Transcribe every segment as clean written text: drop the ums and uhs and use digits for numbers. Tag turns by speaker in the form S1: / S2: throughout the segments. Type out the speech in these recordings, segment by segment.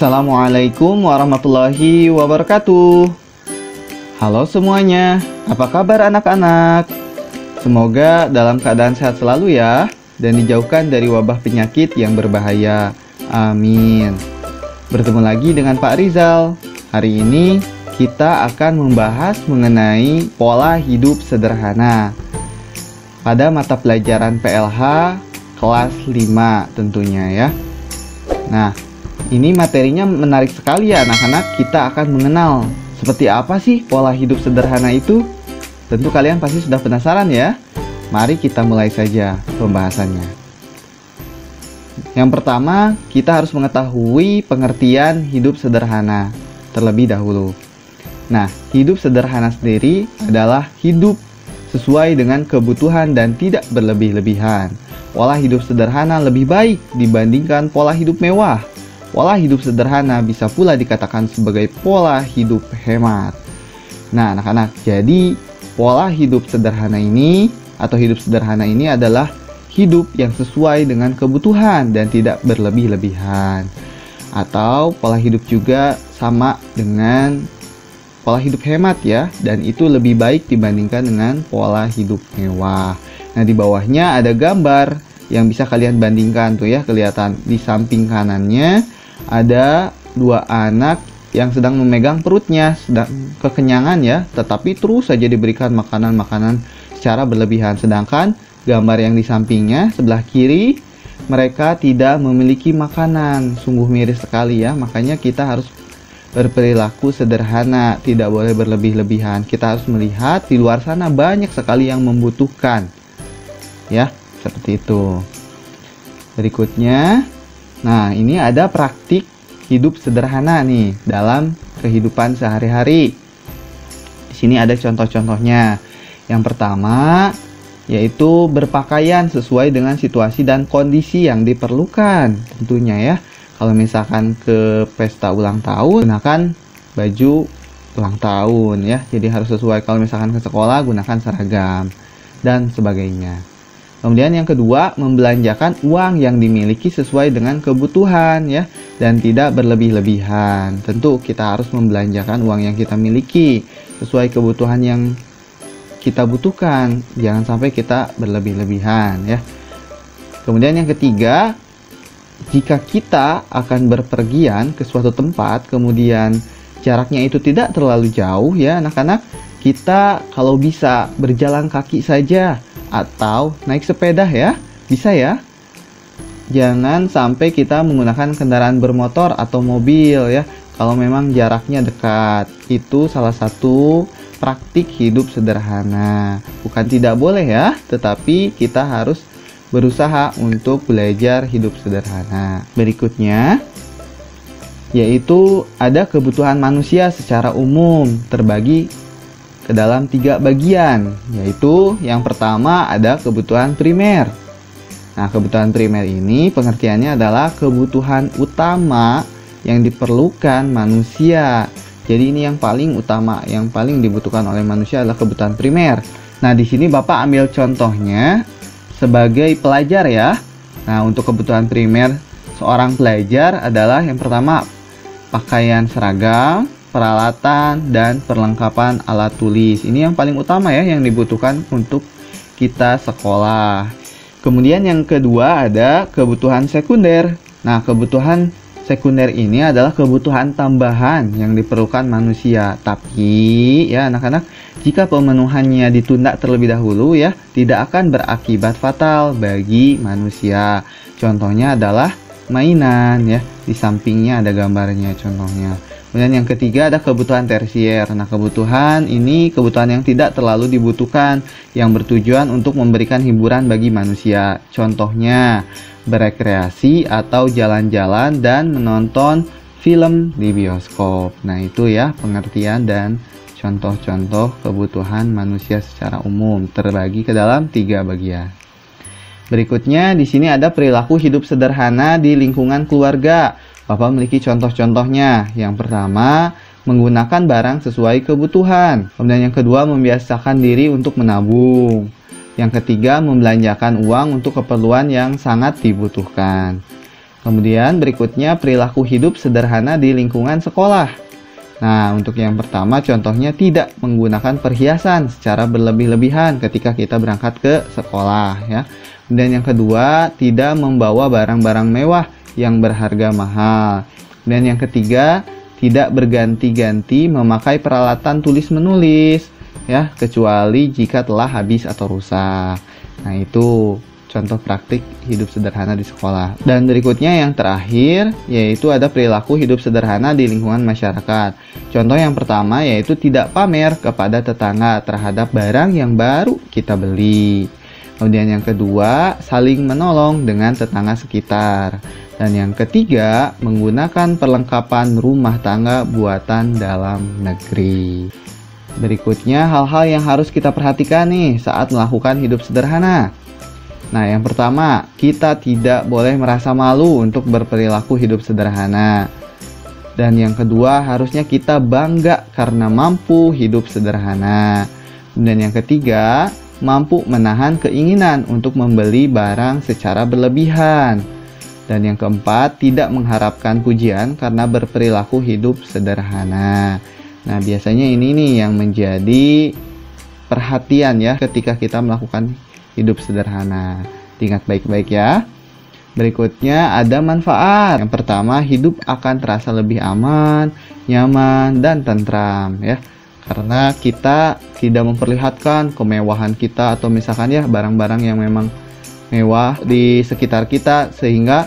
S1: Assalamualaikum warahmatullahi wabarakatuh. Halo semuanya, apa kabar anak-anak? Semoga dalam keadaan sehat selalu ya, dan dijauhkan dari wabah penyakit yang berbahaya. Amin. Bertemu lagi dengan Pak Rizal. Hari ini kita akan membahas mengenai pola hidup sederhana pada mata pelajaran PLH kelas 5 tentunya ya. Nah, ini materinya menarik sekali ya anak-anak. Kita akan mengenal seperti apa sih pola hidup sederhana itu. Tentu kalian pasti sudah penasaran ya. Mari kita mulai saja pembahasannya. Yang pertama, kita harus mengetahui pengertian hidup sederhana terlebih dahulu. Nah, hidup sederhana sendiri adalah hidup sesuai dengan kebutuhan dan tidak berlebih-lebihan. Pola hidup sederhana lebih baik dibandingkan pola hidup mewah. Pola hidup sederhana bisa pula dikatakan sebagai pola hidup hemat. Nah, anak-anak, jadi pola hidup sederhana ini atau hidup sederhana ini adalah hidup yang sesuai dengan kebutuhan dan tidak berlebih-lebihan. Atau pola hidup juga sama dengan pola hidup hemat ya, dan itu lebih baik dibandingkan dengan pola hidup mewah. Nah, di bawahnya ada gambar yang bisa kalian bandingkan tuh ya, kelihatan di samping kanannya ada dua anak yang sedang memegang perutnya, sedang kekenyangan ya, tetapi terus saja diberikan makanan-makanan secara berlebihan. Sedangkan gambar yang di sampingnya sebelah kiri, mereka tidak memiliki makanan. Sungguh miris sekali ya, makanya kita harus berperilaku sederhana, tidak boleh berlebih-lebihan. Kita harus melihat di luar sana banyak sekali yang membutuhkan. Ya, seperti itu. Berikutnya, nah ini ada praktik hidup sederhana nih dalam kehidupan sehari-hari. Di sini ada contoh-contohnya. Yang pertama, yaitu berpakaian sesuai dengan situasi dan kondisi yang diperlukan. Tentunya ya, kalau misalkan ke pesta ulang tahun, gunakan baju ulang tahun ya. Jadi harus sesuai. Kalau misalkan ke sekolah, gunakan seragam dan sebagainya. Kemudian yang kedua, membelanjakan uang yang dimiliki sesuai dengan kebutuhan ya, dan tidak berlebih-lebihan. Tentu kita harus membelanjakan uang yang kita miliki sesuai kebutuhan yang kita butuhkan. Jangan sampai kita berlebih-lebihan ya. Kemudian yang ketiga, jika kita akan berpergian ke suatu tempat, kemudian jaraknya itu tidak terlalu jauh ya anak-anak, kita kalau bisa berjalan kaki saja atau naik sepeda ya, bisa ya. Jangan sampai kita menggunakan kendaraan bermotor atau mobil ya, kalau memang jaraknya dekat. Itu salah satu praktik hidup sederhana. Bukan tidak boleh ya, tetapi kita harus berusaha untuk belajar hidup sederhana. Berikutnya, yaitu ada kebutuhan manusia secara umum terbagi ke dalam 3 bagian, yaitu yang pertama ada kebutuhan primer. Nah, kebutuhan primer ini pengertiannya adalah kebutuhan utama yang diperlukan manusia. Jadi ini yang paling utama, yang paling dibutuhkan oleh manusia adalah kebutuhan primer. Nah, di sini Bapak ambil contohnya sebagai pelajar ya. Nah, untuk kebutuhan primer seorang pelajar adalah yang pertama pakaian seragam, peralatan, dan perlengkapan alat tulis. Ini yang paling utama ya, yang dibutuhkan untuk kita sekolah. Kemudian yang kedua ada kebutuhan sekunder. Nah, kebutuhan sekunder ini adalah kebutuhan tambahan yang diperlukan manusia. Tapi ya anak-anak, jika pemenuhannya ditunda terlebih dahulu ya, tidak akan berakibat fatal bagi manusia. Contohnya adalah mainan ya. Di sampingnya ada gambarnya contohnya. Kemudian yang ketiga ada kebutuhan tersier. Nah, kebutuhan ini kebutuhan yang tidak terlalu dibutuhkan, yang bertujuan untuk memberikan hiburan bagi manusia. Contohnya berekreasi atau jalan-jalan dan menonton film di bioskop. Nah, itu ya pengertian dan contoh-contoh kebutuhan manusia secara umum terbagi ke dalam 3 bagian. Berikutnya di sini ada perilaku hidup sederhana di lingkungan keluarga. Bapak memiliki contoh-contohnya. Yang pertama, menggunakan barang sesuai kebutuhan. Kemudian yang kedua, membiasakan diri untuk menabung. Yang ketiga, membelanjakan uang untuk keperluan yang sangat dibutuhkan. Kemudian berikutnya perilaku hidup sederhana di lingkungan sekolah. Nah, untuk yang pertama contohnya tidak menggunakan perhiasan secara berlebih-lebihan ketika kita berangkat ke sekolah ya. Dan yang kedua, tidak membawa barang-barang mewah yang berharga mahal. Dan yang ketiga, tidak berganti-ganti memakai peralatan tulis-menulis ya, kecuali jika telah habis atau rusak. Nah, itu contoh praktik hidup sederhana di sekolah. Dan berikutnya yang terakhir, yaitu ada perilaku hidup sederhana di lingkungan masyarakat. Contoh yang pertama yaitu tidak pamer kepada tetangga terhadap barang yang baru kita beli. Kemudian yang kedua, saling menolong dengan tetangga sekitar. Dan yang ketiga, menggunakan perlengkapan rumah tangga buatan dalam negeri. Berikutnya, hal-hal yang harus kita perhatikan nih saat melakukan hidup sederhana. Nah, yang pertama, kita tidak boleh merasa malu untuk berperilaku hidup sederhana. Dan yang kedua, harusnya kita bangga karena mampu hidup sederhana. Dan yang ketiga, mampu menahan keinginan untuk membeli barang secara berlebihan. Dan yang keempat, tidak mengharapkan pujian karena berperilaku hidup sederhana. Nah, biasanya ini nih yang menjadi perhatian ya ketika kita melakukan hidup sederhana. Diingat baik-baik ya. Berikutnya ada manfaat. Yang pertama, hidup akan terasa lebih aman, nyaman, dan tentram ya. Karena kita tidak memperlihatkan kemewahan kita atau misalkan ya barang-barang yang memang mewah di sekitar kita sehingga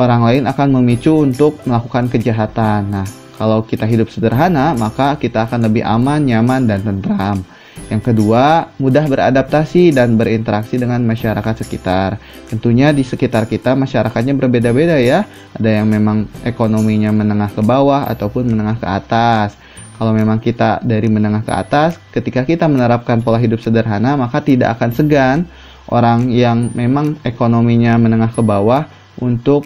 S1: orang lain akan memicu untuk melakukan kejahatan. Nah, kalau kita hidup sederhana, maka kita akan lebih aman, nyaman, dan tentram. Yang kedua, mudah beradaptasi dan berinteraksi dengan masyarakat sekitar. Tentunya di sekitar kita masyarakatnya berbeda-beda ya. Ada yang memang ekonominya menengah ke bawah ataupun menengah ke atas. Kalau memang kita dari menengah ke atas, ketika kita menerapkan pola hidup sederhana, maka tidak akan segan orang yang memang ekonominya menengah ke bawah untuk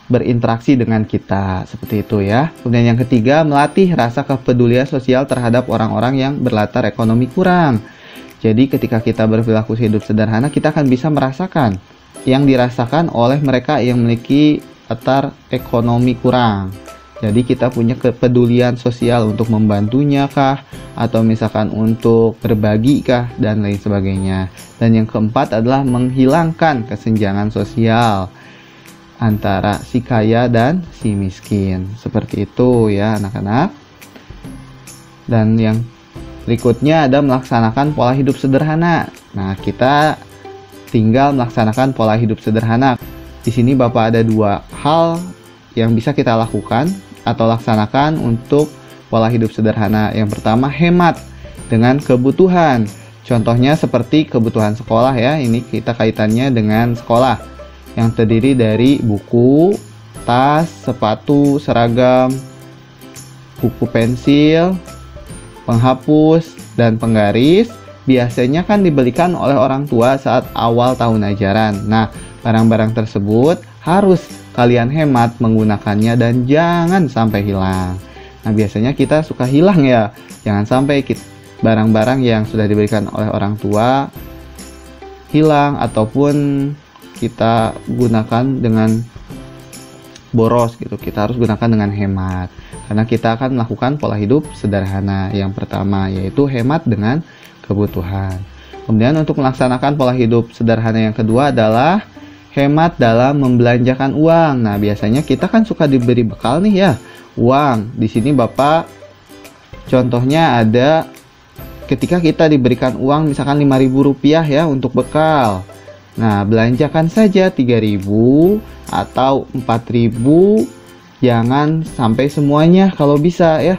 S1: berinteraksi dengan kita, seperti itu ya. Kemudian yang ketiga, melatih rasa kepedulian sosial terhadap orang-orang yang berlatar ekonomi kurang. Jadi ketika kita berperilaku hidup sederhana, kita akan bisa merasakan yang dirasakan oleh mereka yang memiliki latar ekonomi kurang. Jadi kita punya kepedulian sosial untuk membantunya kah, atau misalkan untuk berbagi kah, dan lain sebagainya. Dan yang keempat adalah menghilangkan kesenjangan sosial antara si kaya dan si miskin. Seperti itu ya anak-anak. Dan yang berikutnya ada melaksanakan pola hidup sederhana. Nah, kita tinggal melaksanakan pola hidup sederhana. Di sini Bapak ada dua hal yang bisa kita lakukan atau laksanakan untuk pola hidup sederhana. Yang pertama, hemat dengan kebutuhan. Contohnya seperti kebutuhan sekolah ya. Ini kita kaitannya dengan sekolah yang terdiri dari buku, tas, sepatu, seragam, buku pensil, penghapus, dan penggaris. Biasanya kan dibelikan oleh orang tua saat awal tahun ajaran. Nah, barang-barang tersebut harus kalian hemat menggunakannya dan jangan sampai hilang. Nah, biasanya kita suka hilang ya. Jangan sampai barang-barang yang sudah diberikan oleh orang tua hilang ataupun kita gunakan dengan boros gitu. Kita harus gunakan dengan hemat karena kita akan melakukan pola hidup sederhana. Yang pertama yaitu hemat dengan kebutuhan. Kemudian untuk melaksanakan pola hidup sederhana yang kedua adalah hemat dalam membelanjakan uang. Nah, biasanya kita kan suka diberi bekal nih ya, uang. Di sini Bapak contohnya ada ketika kita diberikan uang misalkan Rp5.000 ya untuk bekal. Nah, belanjakan saja 3.000 atau 4.000, jangan sampai semuanya kalau bisa ya.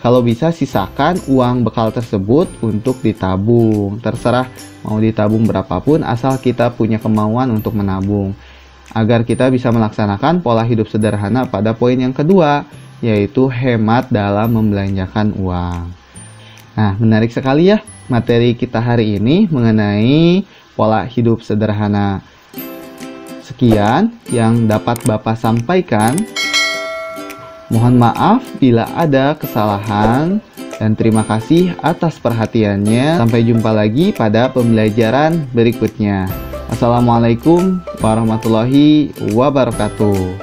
S1: Kalau bisa sisakan uang bekal tersebut untuk ditabung. Terserah mau ditabung berapapun asal kita punya kemauan untuk menabung. Agar kita bisa melaksanakan pola hidup sederhana pada poin yang kedua, yaitu hemat dalam membelanjakan uang. Nah, menarik sekali ya materi kita hari ini mengenai pola hidup sederhana. Sekian yang dapat Bapak sampaikan. Mohon maaf bila ada kesalahan dan terima kasih atas perhatiannya. Sampai jumpa lagi pada pembelajaran berikutnya. Assalamualaikum warahmatullahi wabarakatuh.